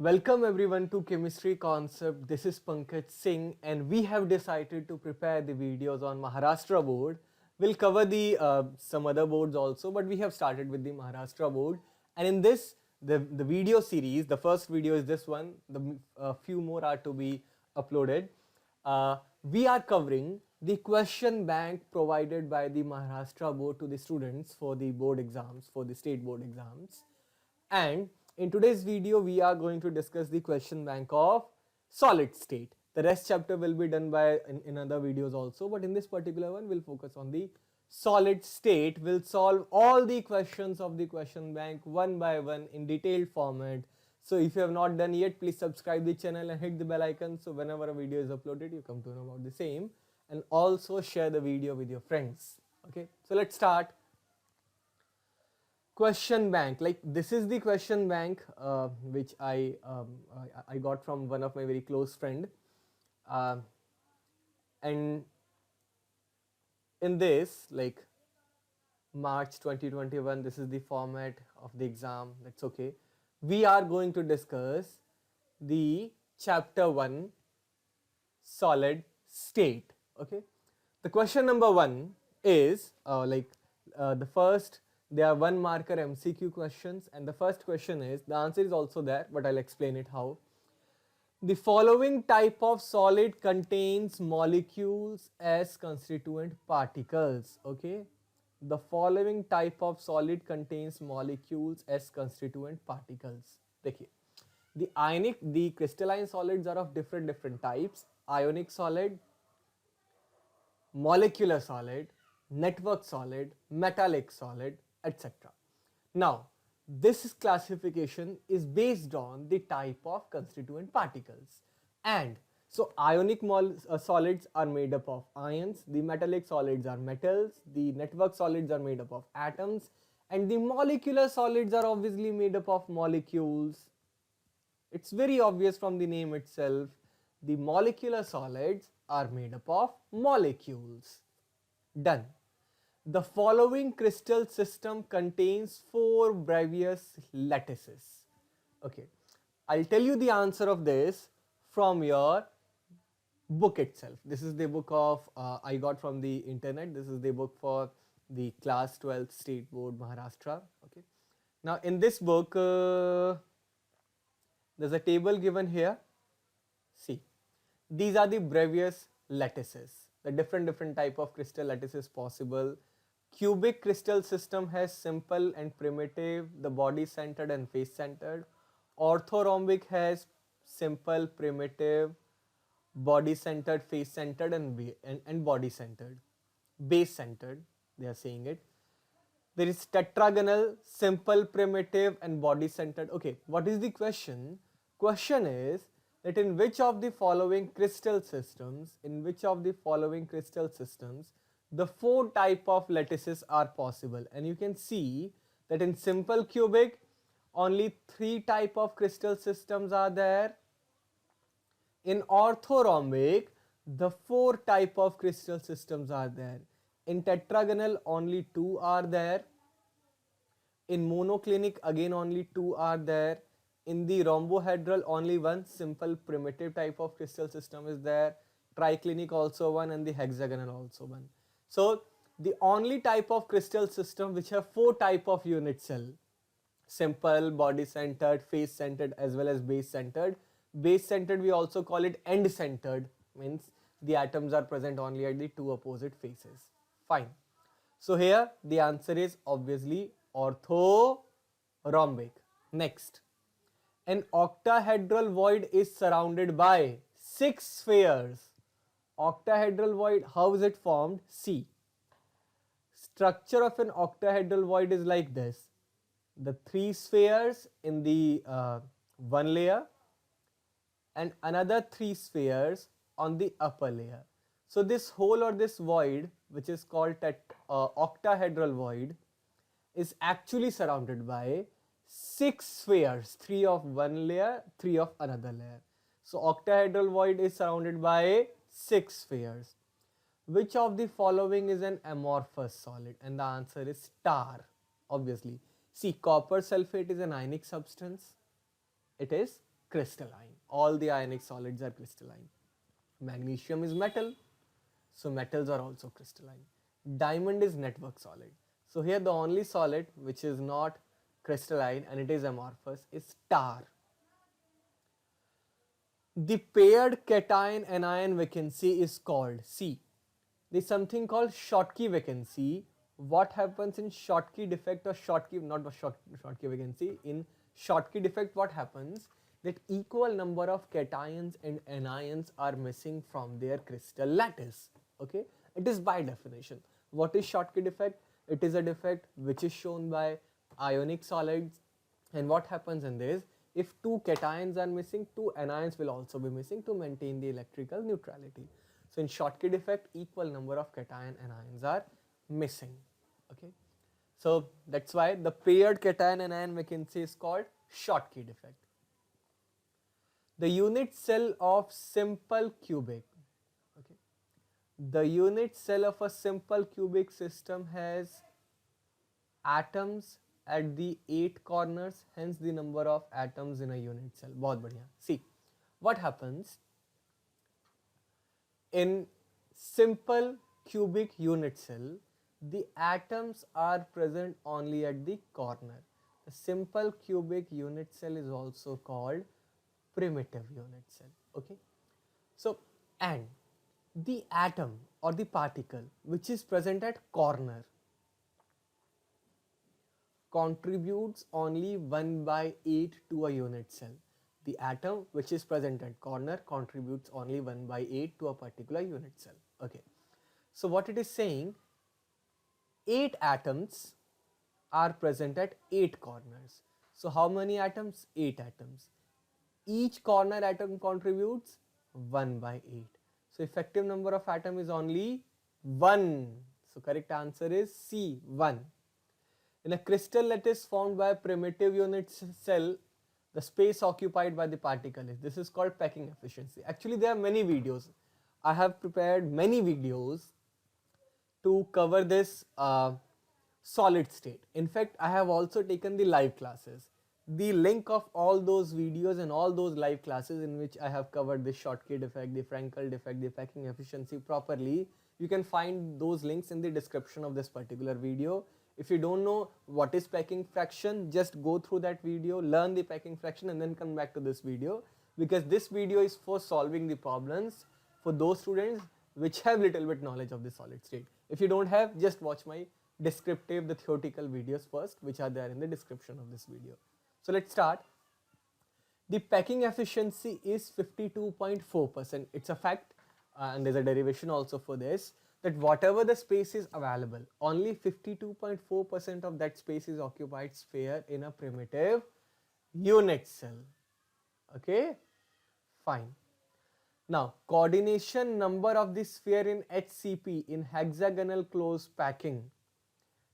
Welcome everyone to Chemistry Concept. This is Pankaj Singh and we have decided to prepare the videos on Maharashtra board. We'll cover the some other boards also, but we have started with the Maharashtra board. And in this, the video series, the first video is this one. The few more are to be uploaded. We are covering the question bank provided by the Maharashtra board to the students for the board exams, for the state board exams. And in today's video, we are going to discuss the question bank of solid state. The rest chapter will be done by in other videos also, but in this particular one, we'll focus on the solid state. We'll solve all the questions of the question bank one by one in detailed format. So if you have not done yet, please subscribe the channel and hit the bell icon so whenever a video is uploaded, you come to know about the same. And also share the video with your friends. Okay, so let's start. Question bank, like this is the question bank which I got from one of my very close friend, and in this, like March 2021, this is the format of the exam. That's okay. We are going to discuss the chapter 1 solid state. Okay, the question number 1 is the first. There are 1 marker MCQ questions, and the first question is, the answer is also there, but I'll explain it how. The following type of solid contains molecules as constituent particles. Okay, the following type of solid contains molecules as constituent particles. देखिए, the crystalline solids are of different types: ionic solid, molecular solid, network solid, metallic solid, etc. Now, this classification is based on the type of constituent particles. And so ionic solids are made up of ions, the metallic solids are metals, the network solids are made up of atoms, and the molecular solids are obviously made up of molecules. It's very obvious from the name itself. The molecular solids are made up of molecules. Done. The following crystal system contains 4 Bravais lattices. Okay, I'll tell you the answer of this from your book itself. This is the book of I got from the internet. This is the book for the class 12th state board Maharashtra. Okay, now in this book there's a table given here. See, these are the Bravais lattices. The different type of crystal lattices possible. Cubic crystal system has simple and primitive, the body centered and face centered. Orthorhombic has simple, primitive, body centered, face centered, and body centered. Base centered, they are saying it. There is tetragonal, simple, primitive, and body centered. Okay, what is the question? Question is that in which of the following crystal systems, the 4 type of lattices are possible. And you can see that in simple cubic, only 3 type of crystal systems are there. In orthorhombic, the 4 type of crystal systems are there. In tetragonal, only 2 are there. In monoclinic, again only 2 are there. In the rhombohedral, only 1 simple primitive type of crystal system is there. Triclinic also 1, and the hexagonal also 1. So the only type of crystal system which have 4 type of unit cell: simple, body centered, face centered, as well as base centered. Base centered we also call it end centered, means the atoms are present only at the 2 opposite faces. Fine. So here the answer is obviously orthorhombic. Next, an octahedral void is surrounded by 6 spheres. Octahedral void, how is it formed? See, structure of an octahedral void is like this: the 3 spheres in the one layer and another 3 spheres on the upper layer. So this hole or this void, which is called octahedral void, is actually surrounded by 6 spheres, 3 of one layer, 3 of another layer. So octahedral void is surrounded by 6 spheres. Which of the following is an amorphous solid? And the answer is star, obviously. See, copper sulfate is an ionic substance. It is crystalline. All the ionic solids are crystalline. Magnesium is metal, so metals are also crystalline. Diamond is network solid. So here the only solid which is not crystalline and it is amorphous is tar. The paired cation anion vacancy is called, see, there is something called Schottky vacancy. What happens in Schottky defect or Schottky, not Schottky vacancy, in Schottky defect what happens, that equal number of cations and anions are missing from their crystal lattice. Okay, it is by definition. What is Schottky defect? It is a defect which is shown by ionic solids, and what happens in this, if two cations are missing, two anions will also be missing to maintain the electrical neutrality. So in Schottky defect, equal number of cation and anions are missing. Okay, so that's why the paired cation anion vacancy is called Schottky defect. The unit cell of simple cubic. Okay, the unit cell of a simple cubic system has atoms at the 8 corners, hence the number of atoms in a unit cell. बहुत बढ़िया. See, what happens in simple cubic unit cell, the atoms are present only at the corner. The simple cubic unit cell is also called primitive unit cell. Okay, so and the atom or the particle which is present at corner contributes only 1/8 to a unit cell. The atom which is present at corner contributes only 1/8 to a particular unit cell. Okay, so what it is saying, 8 atoms are present at 8 corners. So how many atoms? 8 atoms. Each corner atom contributes 1/8. So effective number of atom is only 1. So correct answer is C, 1. In a crystal lattice formed by a primitive unit cell, the space occupied by the particle is, this is called packing efficiency. Actually there are many videos. I have prepared many videos to cover this solid state. In fact, I have also taken the live classes. The link of all those videos and all those live classes in which I have covered the Schottky defect, the Frankel defect, the packing efficiency properly, you can find those links in the description of this particular video. If you don't know what is packing fraction, just go through that video, learn the packing fraction and then come back to this video, because this video is for solving the problems for those students which have little bit knowledge of the solid state. If you don't have, just watch my descriptive, the theoretical videos first, which are there in the description of this video. So let's start. The packing efficiency is 52.4%. It's a fact, and there's a derivation also for this, that whatever the space is available, only 52.4% of that space is occupied sphere in a primitive unit cell. Okay, fine. Now, coordination number of the sphere in HCP, in hexagonal closed packing,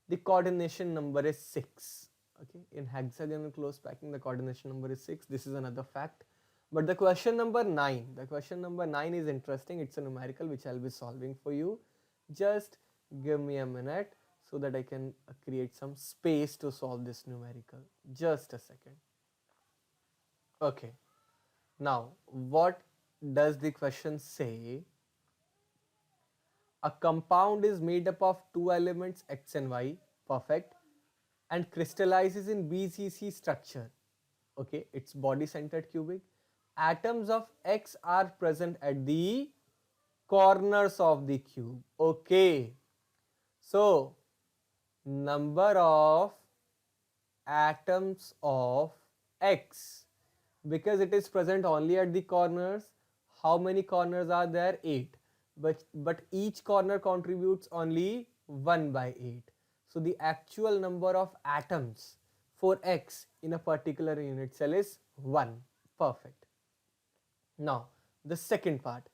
the coordination number is 6. Okay, in hexagonal closed packing the coordination number is 6. This is another fact. But the question number 9, is interesting. It's a numerical which I'll be solving for you. Just give me a minute so that I can create some space to solve this numerical. Just a second. Okay, now what does the question say? A compound is made up of 2 elements X and Y, perfect, and crystallizes in BCC structure. Okay, it's body centered cubic. Atoms of X are present at the corners of the cube. Okay, so number of atoms of X, because it is present only at the corners. How many corners are there? 8, but each corner contributes only 1/8. So the actual number of atoms for X in a particular unit cell is 1. Perfect. Now the second part,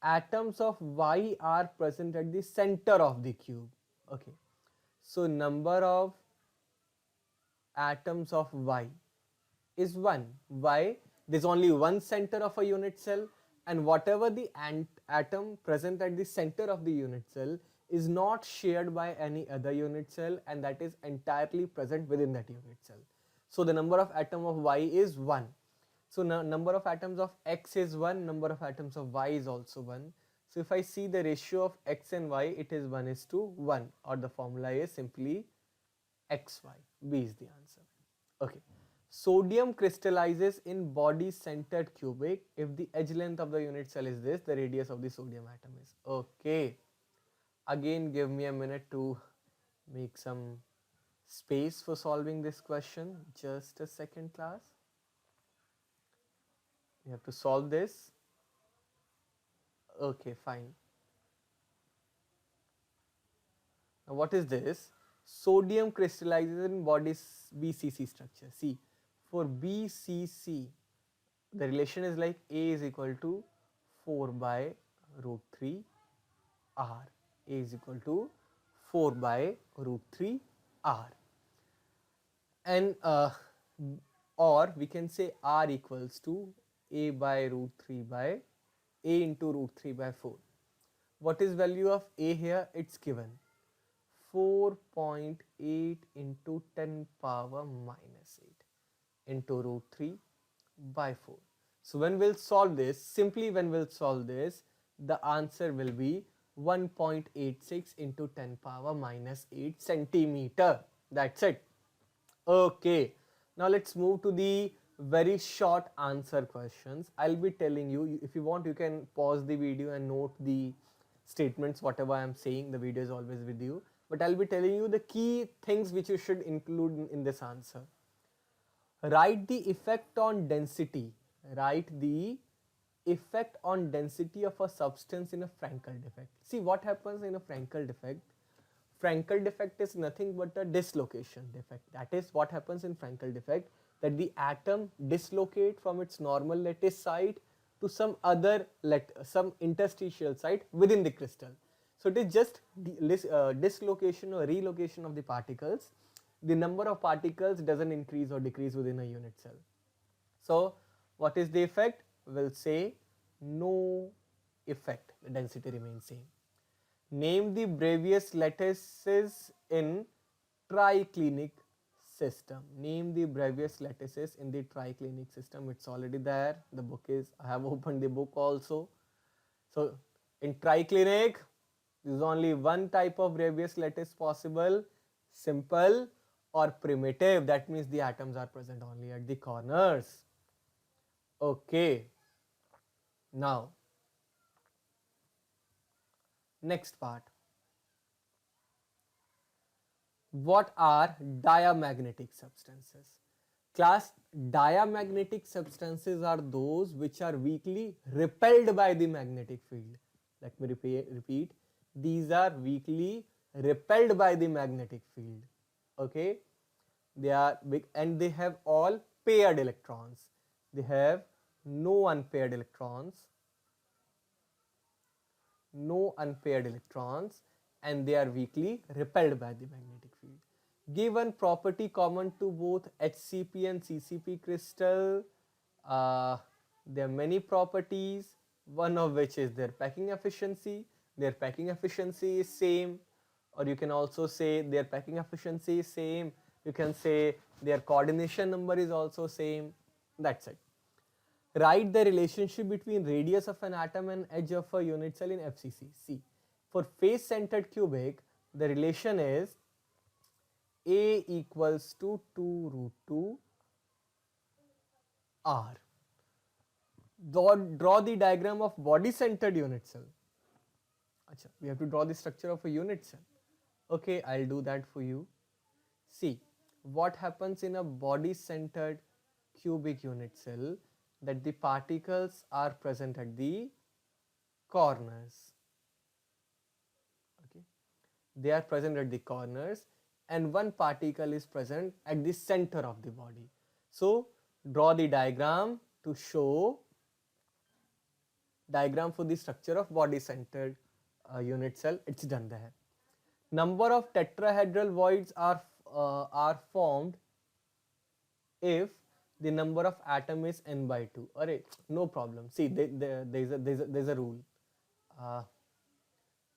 atoms of Y are present at the center of the cube. Okay, so number of atoms of Y is 1. Why? There is only one center of a unit cell, and whatever the atom present at the center of the unit cell is not shared by any other unit cell, and that is entirely present within that unit cell. So the number of atom of Y is 1. So number of atoms of X is 1, number of atoms of Y is also 1. So if I see the ratio of X and Y, it is 1:1, or the formula is simply XY. B is the answer. Okay. Sodium crystallizes in body centered cubic if the edge length of the unit cell is this, the radius of the sodium atom is. Okay. Again, give me a minute to make some space for solving this question. Just a second, class. We have to solve this. Okay, fine. Now what is this? Sodium crystallizes in body BCC structure. See, for BCC, the relation is like A is equal to 4 by root 3 R. A is equal to 4 by root 3 R. And or we can say R equals to A by root 3 by A into root 3 by 4. What is value of A here? It's given 4.8 into 10 power minus 8 into root 3 by 4. So when we'll solve this, simply when we'll solve this, the answer will be 1.86 into 10 power minus 8 centimeter. That's it. Okay. Now let's move to the very short answer questions. I'll be telling you, if you want, you can pause the video and note the statements, whatever I am saying. The video is always with you. But I'll be telling you the key things which you should include in this answer. Write the effect on density. Write the effect on density of a substance in a Frankel defect. See what happens in a Frankel defect. Frankel defect is nothing but a dislocation defect. That is what happens in Frankel defect, that the atom dislocate from its normal lattice site to some other some interstitial site within the crystal. So it is just dislocation or relocation of the particles. The number of particles doesn't increase or decrease within a unit cell. So what is the effect? We'll say no effect. The density remains same. Name the Bravais lattices in triclinic system. Name the Bravais lattices in the triclinic system. It's already there. The book is, I have opened the book also. So in triclinic, there is only one type of Bravais lattice possible, simple or primitive. That means the atoms are present only at the corners. Okay. Now, next part. What are diamagnetic substances? Class, diamagnetic substances are those which are weakly repelled by the magnetic field. Let me repeat. These are weakly repelled by the magnetic field. Okay. They are big and they have all paired electrons. They have no unpaired electrons. No unpaired electrons, and they are weakly repelled by the magnetic field. Give one property common to both HCP and CCP crystal. There are many properties, one of which is their packing efficiency. Their packing efficiency is same, or you can also say their packing efficiency is same. You can say their coordination number is also same. That's it. Write the relationship between radius of an atom and edge of a unit cell in FCC. See, for face centered cubic, the relation is A equals to 2 root 2 R. Draw the diagram of body centered unit cell. Achha, we have to draw the structure of a unit cell. Okay, I'll do that for you. See, what happens in a body centered cubic unit cell, that the particles are present at the corners. Okay, they are present at the corners, and one particle is present at the center of the body. So draw the diagram to show diagram for the structure of body centered unit cell. It's done there. Number of tetrahedral voids are formed if the number of atom is n by 2. Alright, no problem. See, there's a rule.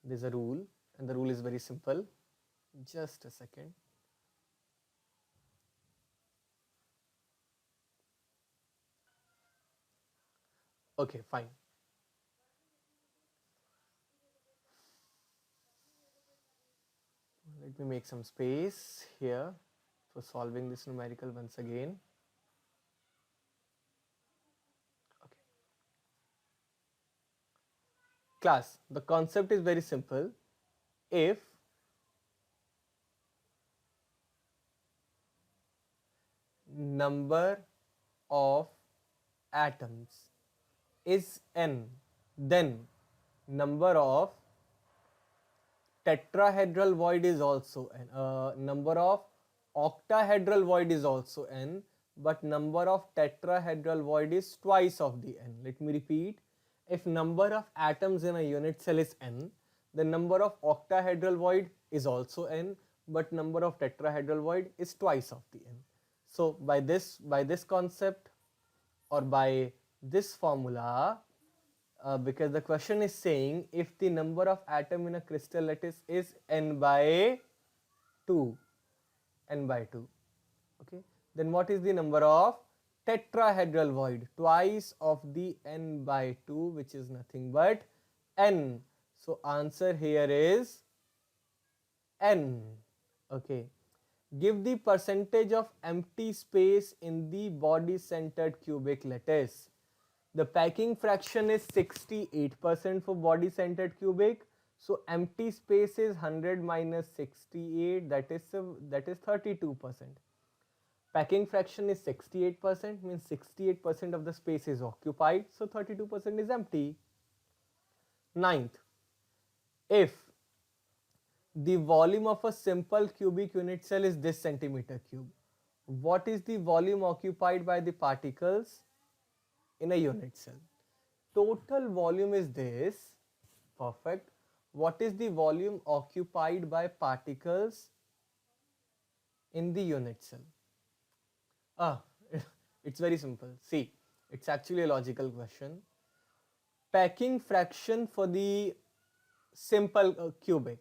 There's a rule, and the rule is very simple. Just a second. Okay, fine. Let me make some space here for solving this numerical once again. Okay. Class, the concept is very simple. If number of atoms is n, then number of tetrahedral void is also n. Number of octahedral void is also n, but number of tetrahedral void is twice of the n. Let me repeat. If number of atoms in a unit cell is n, the number of octahedral void is also n, but number of tetrahedral void is twice of the n. So by this concept, or by this formula, because the question is saying if the number of atom in a crystal lattice is n by 2, okay, then what is the number of tetrahedral void? Twice of the n by 2, which is nothing but n. So answer here is n. Okay. Give the percentage of empty space in the body centered cubic lattice. The packing fraction is 68% for body centered cubic. So empty space is 100 minus 68, that is 32%. Packing fraction is 68%, means 68% of the space is occupied, so 32% is empty. Ninth, if the volume of a simple cubic unit cell is this centimeter cube, what is the volume occupied by the particles in a unit cell? Total volume is this. Perfect. What is the volume occupied by particles in the unit cell? It's very simple. See, it's actually a logical question. Packing fraction for the simple cubic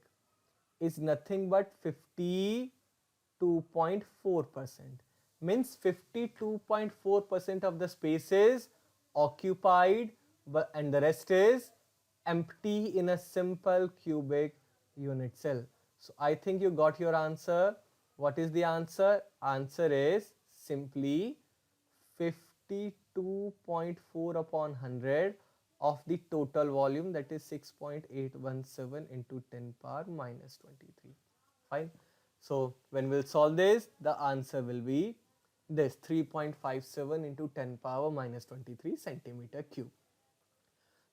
is nothing but 52.4%. Means 52.4% of the space is occupied, and the rest is empty in a simple cubic unit cell. So I think you got your answer. What is the answer? Answer is simply 52.4 upon 100 of the total volume, that is 6.817 into 10 power minus 23. Fine. So when we'll solve this, the answer will be this 3.57 into 10 power minus 23 centimeter cube.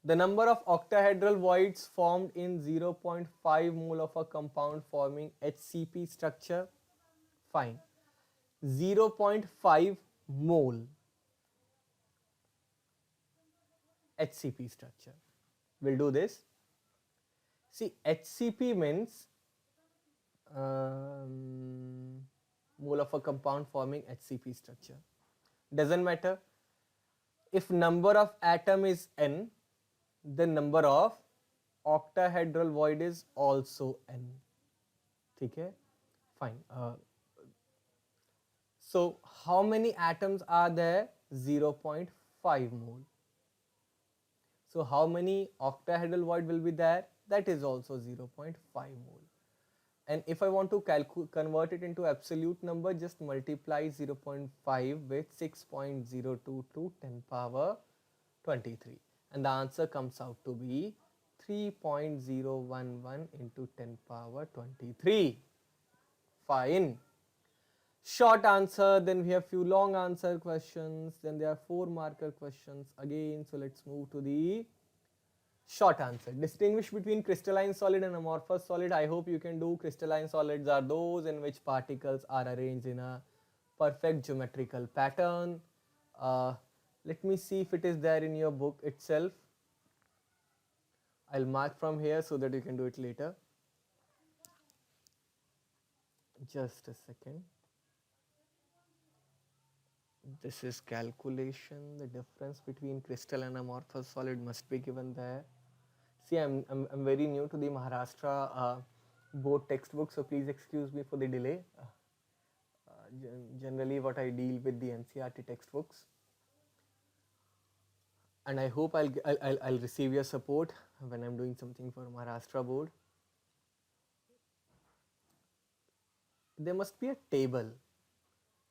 The number of octahedral voids formed in 0.5 mole of a compound forming HCP structure. Fine. 0.5 mole HCP structure. We'll do this. See, HCP means mole of a compound forming HCP structure. Doesn't matter. If number of atom is n, the number of octahedral void is also n. Okay, fine. So how many atoms are there? 0.5 mole. So how many octahedral void will be there? That is also 0.5 mole. And if I want to convert it into absolute number, just multiply 0.5 with 6.02 to 10 power 23. And the answer comes out to be 3.011 into 10 power 23. Fine. Short answer, then we have few long answer questions, then there are 4 marker questions again. So let's move to the short answer. Distinguish between crystalline solid and amorphous solid. I hope you can do. Crystalline solids are those in which particles are arranged in a perfect geometrical pattern. Let me see if it is there in your book itself. I'll mark from here so that you can do it later. Just a second. This is calculation. The difference between crystal and amorphous solid must be given there. See, I'm very new to the Maharashtra board textbook, so please excuse me for the delay. Generally, what I deal with the NCERT textbooks. and I hope I'll receive your support when I'm doing something for Maharashtra board. There must be a table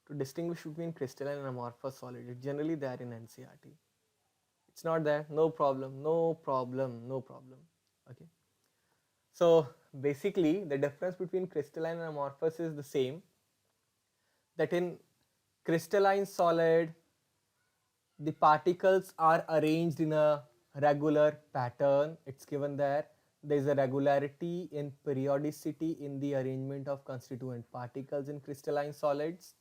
to distinguish between crystalline and amorphous solid. Generally there in NCERT. It's not there, no problem, no problem, no problem. Okay. So basically the difference between crystalline and amorphous is the same, that in crystalline solid the particles are arranged in a regular pattern. It's given there. There is a regularity in periodicity in the arrangement of constituent particles in crystalline solids.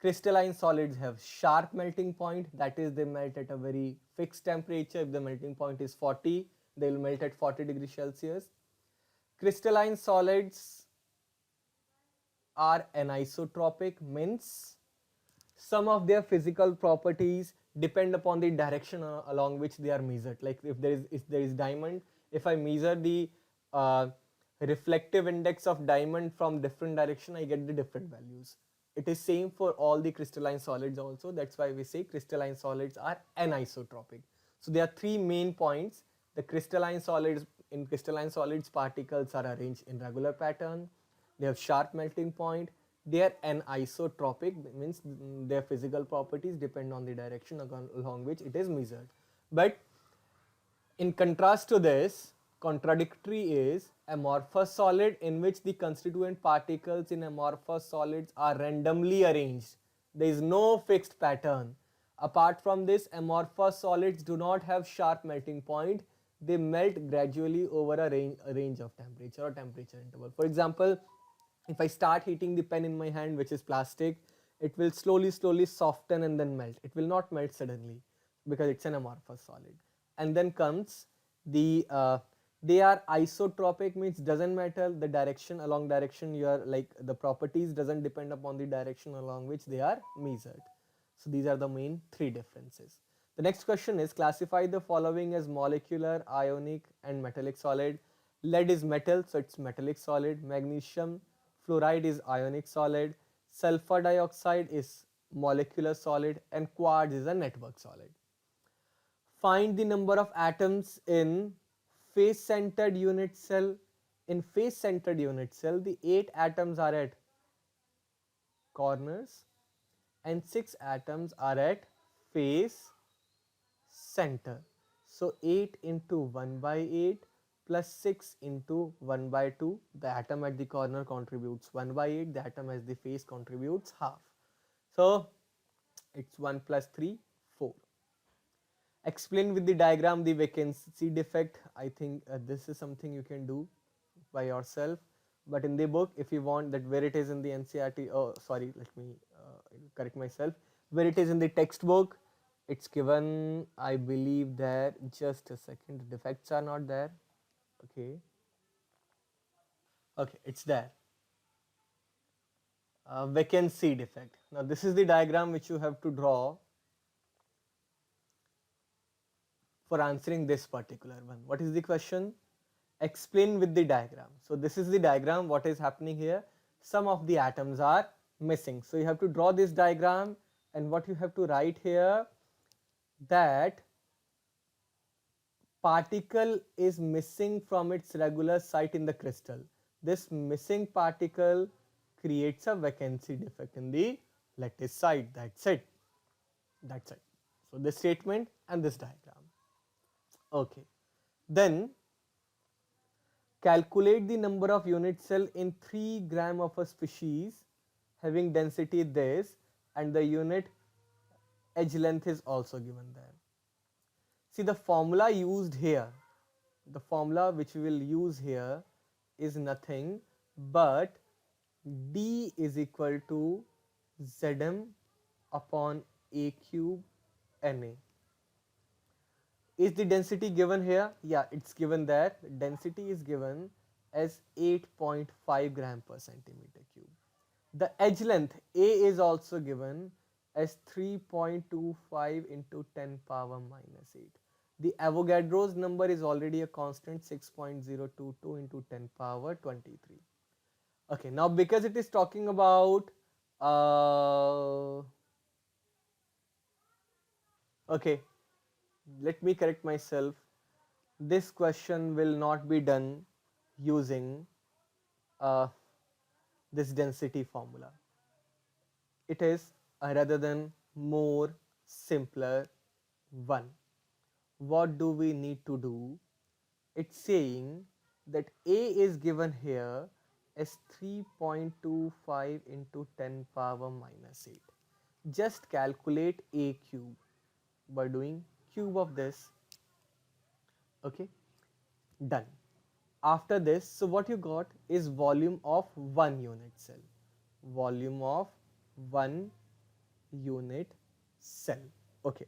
Crystalline solids have sharp melting point, that is they melt at a very fixed temperature. If the melting point is 40, they will melt at 40 degrees Celsius. Crystalline solids are anisotropic, means some of their physical properties depend upon the direction along which they are measured. Like if there is diamond, if I measure the reflective index of diamond from different direction, I get the different values. It is same for all the crystalline solids also. That's why we say crystalline solids are anisotropic. So there are three main points. The crystalline solids, in crystalline solids particles are arranged in regular pattern. They have sharp melting point. They are anisotropic, means their physical properties depend on the direction along which it is measured. But in contrast to this, contradictory is amorphous solid, in which the constituent particles in amorphous solids are randomly arranged. There is no fixed pattern. Apart from this, amorphous solids do not have sharp melting point. They melt gradually over a range of temperature or temperature interval. For example, if I start heating the pen in my hand, which is plastic, it will slowly soften and then melt. It will not melt suddenly because it's an amorphous solid. And then comes the they are isotropic, means doesn't matter the direction, along direction you are, like the properties doesn't depend upon the direction along which they are measured. So these are the main three differences. The next question is, classify the following as molecular, ionic and metallic solid. Lead is metal, so it's metallic solid. Magnesium fluoride is ionic solid. Sulfur dioxide is molecular solid, and quartz is a network solid. Find the number of atoms in face-centered unit cell. In face-centered unit cell, the 8 atoms are at corners and 6 atoms are at face center. So 8 into 1 by 8 plus 6 into 1 by 2. The atom at the corner contributes 1 by 8. The atom at the face contributes half. So it's 1 plus 3, 4. Explain with the diagram the vacancy defect. I think this is something you can do by yourself. But in the book, if you want that where it is in the NCERT, oh sorry, let me correct myself. Where it is in the textbook, it's given, I believe there, just a second, the defects are not there. Okay. Okay, it's there. Vacancy defect. Now this is the diagram which you have to draw for answering this particular one. What is the question? Explain with the diagram. So this is the diagram. What is happening here? Some of the atoms are missing. So you have to draw this diagram, and what you have to write here, that particle is missing from its regular site in the crystal. This missing particle creates a vacancy defect in the lattice site. That's it. That's it. So this statement and this diagram. Okay. Then calculate the number of unit cell in 3 gram of a species having density this, and the unit edge length is also given there. See, the formula used here, the formula which we will use here is nothing but D is equal to Zm upon A cube Na. Is the density given here? Yeah, it's given there. The density is given as 8.5 gram per centimeter cube. The edge length A is also given as 3.25 into 10 power minus 8. The Avogadro's number is already a constant, 6.022 into 10 power 23. Okay, now because it is talking about okay, let me correct myself. This question will not be done using uh, this density formula. It is a rather than more simpler one. What do we need to do? It's saying that A is given here as 3.25 into 10 power minus 8. Just calculate A cube by doing cube of this. Okay, done. After this, so what you got is volume of one unit cell. Volume of one unit cell. Okay.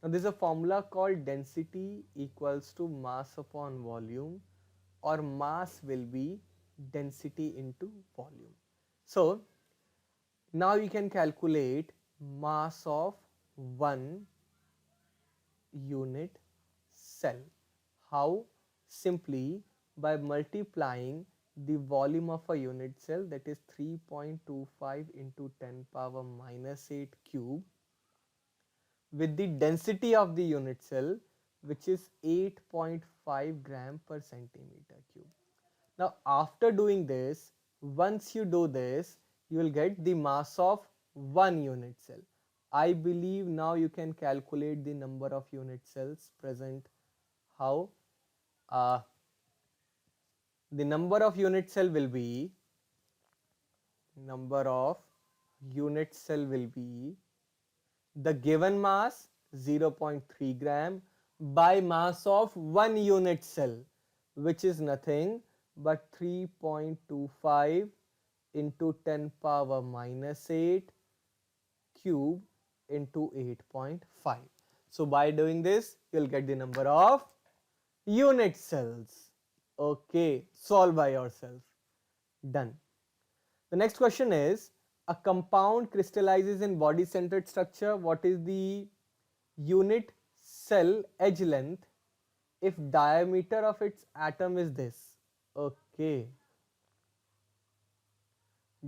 Now there is a formula called density equals to mass upon volume, or mass will be density into volume. So now you can calculate mass of one unit cell. How? Simply by multiplying the volume of a unit cell, that is 3.25 into 10 power minus 8 cube, with the density of the unit cell, which is 8.5 gram per centimeter cube. Now after doing this, once you do this, you will get the mass of one unit cell. I believe now you can calculate the number of unit cells present. How? The number of unit cell will be the given mass 0.3 gram by mass of one unit cell, which is nothing but 3.25 into 10 power minus 8 cube into 8.5. So by doing this, you'll get the number of unit cells. Okay, solve by yourself. Done. The next question is, a compound crystallizes in body centered structure. What is the unit cell edge length if diameter of its atom is this? Okay,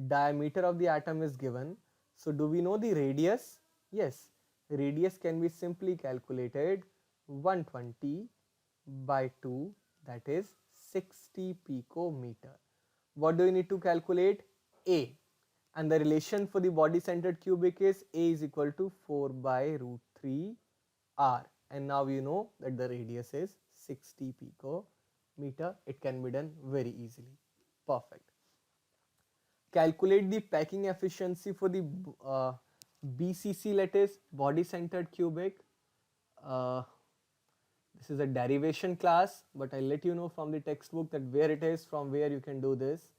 diameter of the atom is given. So do we know the radius? Yes, radius can be simply calculated 120 by 2, that is 60 picometer. What do you need to calculate? A, and the relation for the body centered cubic is A is equal to 4 by root 3 R, and now you know that the radius is 60 picometer. It can be done very easily. Perfect. Calculate the packing efficiency for the BCC lattice, body centered cubic. This is a derivation class, but I'll let you know from the textbook that where it is, from where you can do this.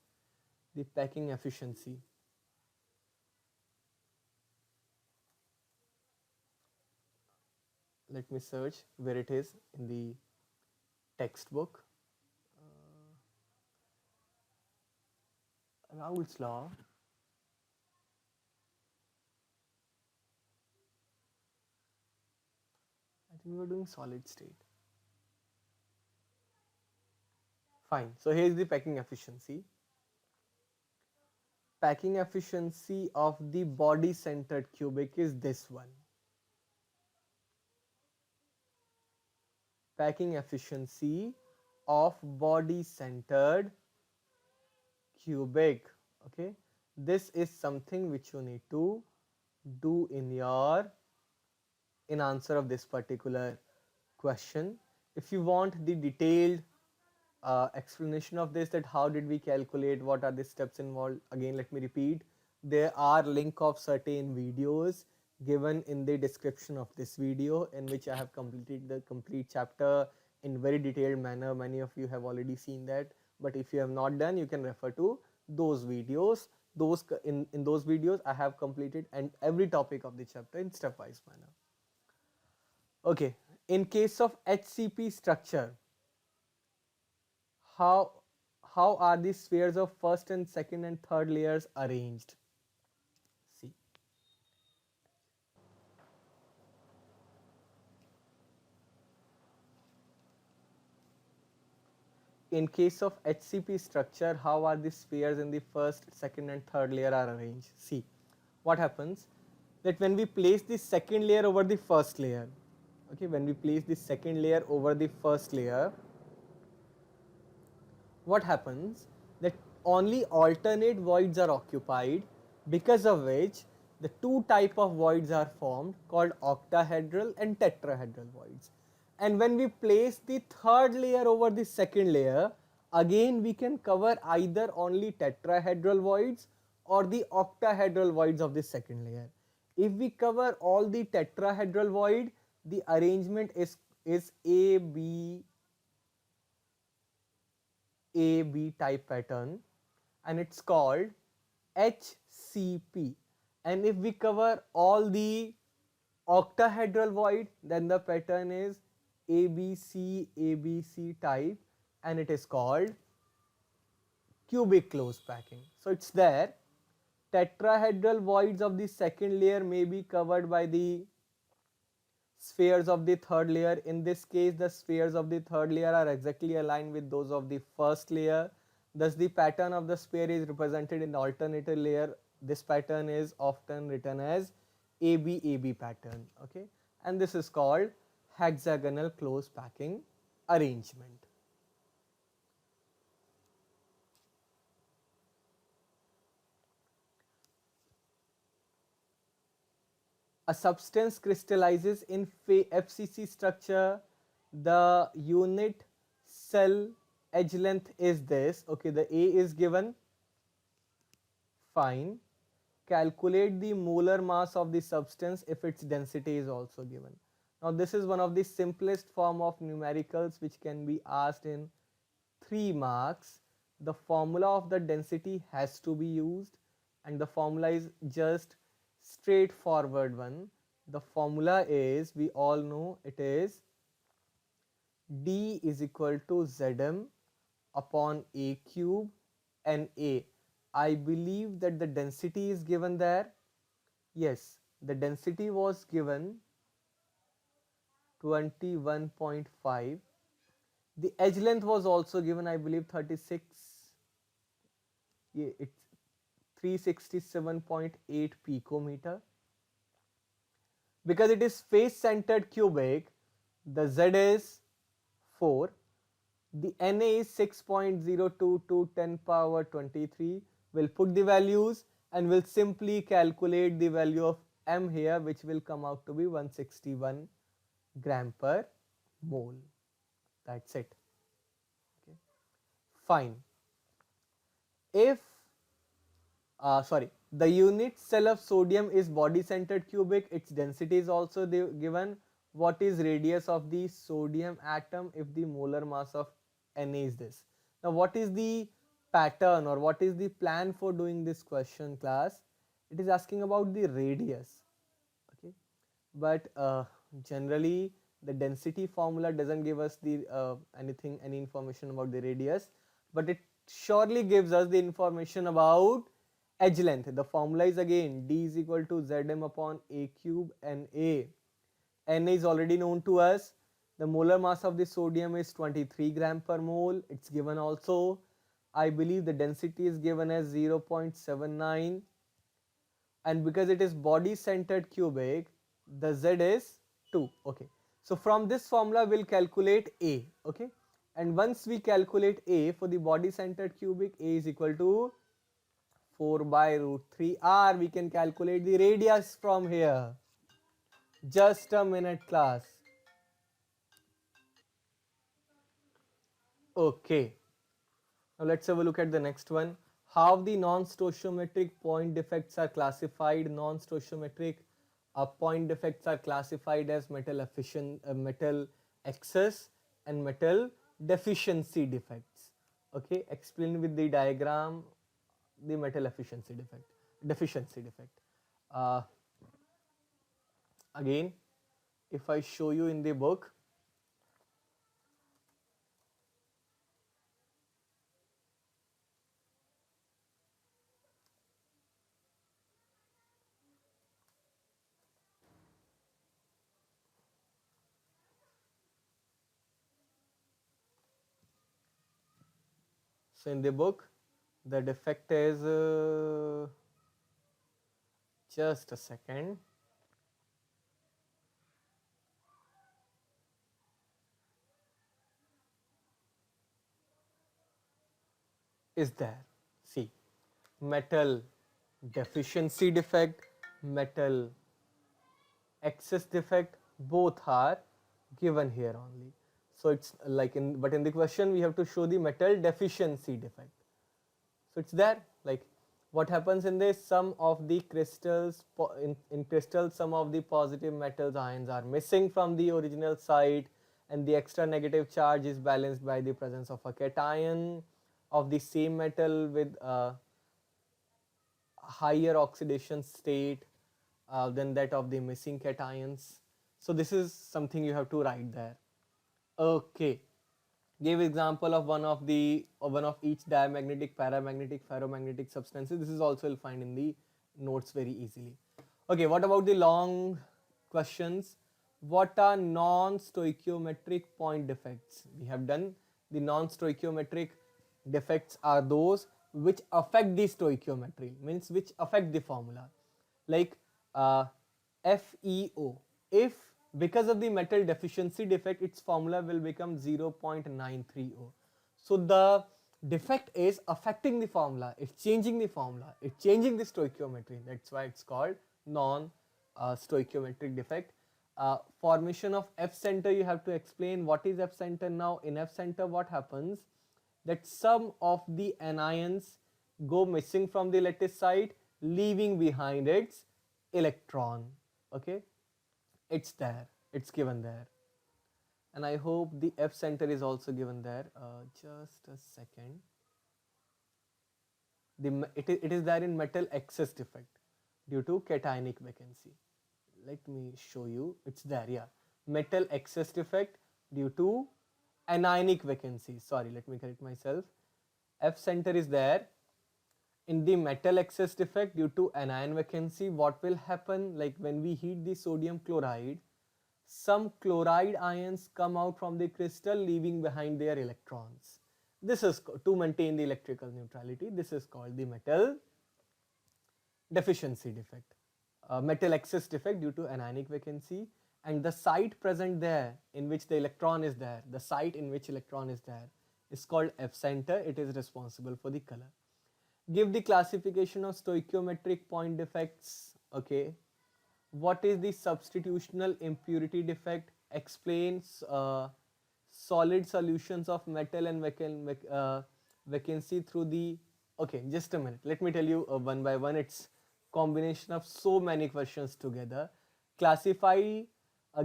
The packing efficiency. Let me search where it is in the textbook. Raoult's law. I think we were doing solid state. Fine. So here's the packing efficiency. Packing efficiency of the body centered cubic is this one. Packing efficiency of body centered cubic. Okay, this is something which you need to do in answer of this particular question. If you want the detailed explanation of this, that how did we calculate, what are the steps involved, again let me repeat, there are link of certain videos given in the description of this video, in which I have completed the complete chapter in very detailed manner. Many of you have already seen that, but if you have not done, you can refer to those videos. In those videos I have completed and every topic of the chapter in stepwise manner. Okay, in case of HCP structure, how are the spheres of first and second and third layers arranged? See, in case of HCP structure, how are the spheres in the first, second and third layer are arranged? See, what happens that when we place the second layer over the first layer, Okay, when we place the second layer over the first layer, what happens that only alternate voids are occupied, because of which the two type of voids are formed called octahedral and tetrahedral voids. And when we place the third layer over the second layer, again we can cover either only tetrahedral voids or the octahedral voids of the second layer. If we cover all the tetrahedral void, the arrangement is AB type pattern, and it's called HCP. And if we cover all the octahedral void, then the pattern is ABC type, and it is called cubic close packing. So it's there. Tetrahedral voids of the second layer may be covered by the spheres of the third layer. In this case, the spheres of the third layer are exactly aligned with those of the first layer. Thus, the pattern of the sphere is represented in the alternative layer. This pattern is often written as ABAB pattern. Okay, and this is called hexagonal close packing arrangement. A substance crystallizes in FCC structure. The unit cell edge length is this. Okay, the A is given. Fine. Calculate the molar mass of the substance if its density is also given. Now this is one of the simplest form of numericals which can be asked in 3 marks. The formula of the density has to be used, and the formula is just straightforward one. The formula is, we all know, it is D is equal to Zm upon A cube and A. I believe that the density is given there. Yes, the density was given 21.5. The edge length was also given, I believe 36. Yeah, it's 367.8 picometer. Because it is face centered cubic, the Z is 4. The Na is 6.022 to 10 power 23. We'll put the values and we'll simply calculate the value of M here, which will come out to be 161 gram per mole. That's it. Okay. Fine. If the unit cell of sodium is body centered cubic, its density is also given. What is radius of the sodium atom if the molar mass of Na is this? Now what is the pattern or what is the plan for doing this question, class? It is asking about the radius. Okay, but generally the density formula doesn't give us the any information about the radius, but it surely gives us the information about edge length. The formula is again D is equal to Zm upon A cube and A. Na is already known to us. The molar mass of the sodium is 23 gram per mole. It's given also. I believe the density is given as 0.79, and because it is body centered cubic, the Z is 2. Okay, so from this formula we'll calculate A. Okay, and once we calculate A for the body centered cubic, A is equal to 4 by root 3 r. We can calculate the radius from here. Just a minute, class. Okay, now let's have a look at the next one. How the non-stoichiometric point defects are classified. Non-stoichiometric point defects are classified as metal metal excess and metal deficiency defects. Okay, explain with the diagram the metal deficiency defect. Uh, Again, if I show you in the book, so in the book the defect is just a second. is there. See, metal deficiency defect, metal excess defect, both are given here only. So it's like but in the question we have to show the metal deficiency defect. So it's there, like what happens in this, some of the crystals, in crystals some of the positive metals ions are missing from the original site, and the extra negative charge is balanced by the presence of a cation of the same metal with a higher oxidation state than that of the missing cations. So this is something you have to write there. Okay, give example of one of each diamagnetic, paramagnetic, ferromagnetic substances. This is also you'll find in the notes very easily. Okay, what about the long questions? What are non-stoichiometric point defects? We have done the non-stoichiometric defects are those which affect the stoichiometry, means which affect the formula, like FeO. If because of the metal deficiency defect its formula will become 0.930. So the defect is affecting the formula, it's changing the formula, it's changing the stoichiometry, that's why it's called non stoichiometric defect. Formation of F center, you have to explain what is F center. Now in F center what happens, that some of the anions go missing from the lattice site, leaving behind its electron. Okay, it's there, it's given there, and I hope the F center is also given there. Just a second. It is there in metal excess defect due to cationic vacancy. Let me show you, it's there, yeah, metal excess defect due to anionic vacancy. Sorry, let me correct myself. F center is there in the metal excess defect due to anion vacancy. What will happen, like when we heat the sodium chloride, some chloride ions come out from the crystal leaving behind their electrons. This is to maintain the electrical neutrality. This is called the metal deficiency defect, metal excess defect due to anionic vacancy. And the site present there in which the electron is there, the site in which electron is there is called F center. It is responsible for the color. Give the classification of stoichiometric point defects. Okay, what is the substitutional impurity defect? Explains solid solutions of metal and vacancy through the, okay, just a minute, let me tell you one by one. It's combination of so many questions together. Classify,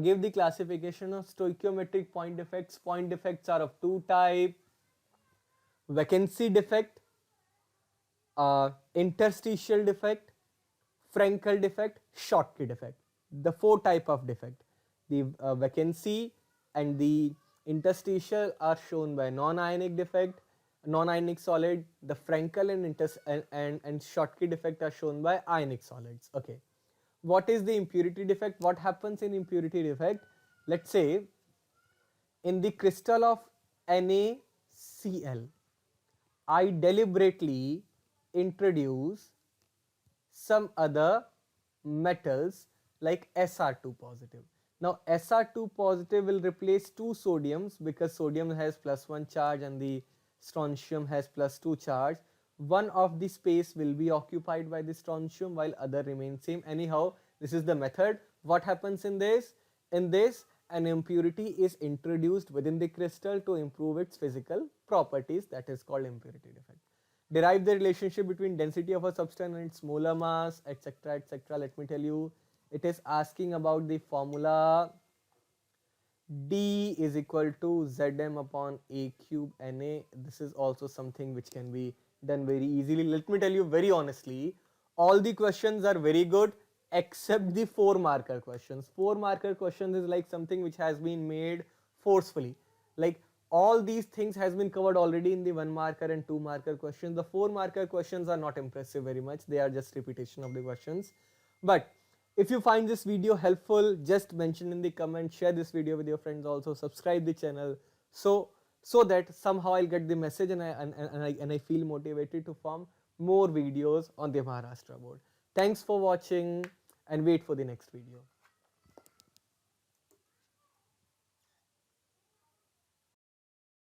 give the classification of stoichiometric point defects. Point defects are of two type: vacancy defect, interstitial defect, Frankel defect, Schottky defect. The four type of defect. The vacancy and the interstitial are shown by non-ionic defect, non-ionic solid. The Frankel and Schottky defect are shown by ionic solids. Okay. What is the impurity defect? What happens in impurity defect? Let's say in the crystal of NaCl, I deliberately introduce some other metals like Sr2 positive. Now Sr2 positive will replace two sodiums because sodium has +1 charge and the strontium has +2 charge. One of the space will be occupied by the strontium while other remains same. Anyhow, this is the method. What happens in this? In this, an impurity is introduced within the crystal to improve its physical properties, that is called impurity defect. Derive the relationship between density of a substance and its molar mass, etc., etc. Let me tell you, it is asking about the formula. D is equal to Zm upon A cube Na. This is also something which can be done very easily. Let me tell you very honestly, all the questions are very good except the 4 marker questions. 4 marker questions is like something which has been made forcefully. Like all these things has been covered already in the 1 marker and 2 marker questions. The 4 marker questions are not impressive very much. They are just repetition of the questions. But if you find this video helpful, just mention in the comment, share this video with your friends also, subscribe the channel so that somehow I'll get the message and I feel motivated to form more videos on the Maharashtra board. Thanks for watching and wait for the next video.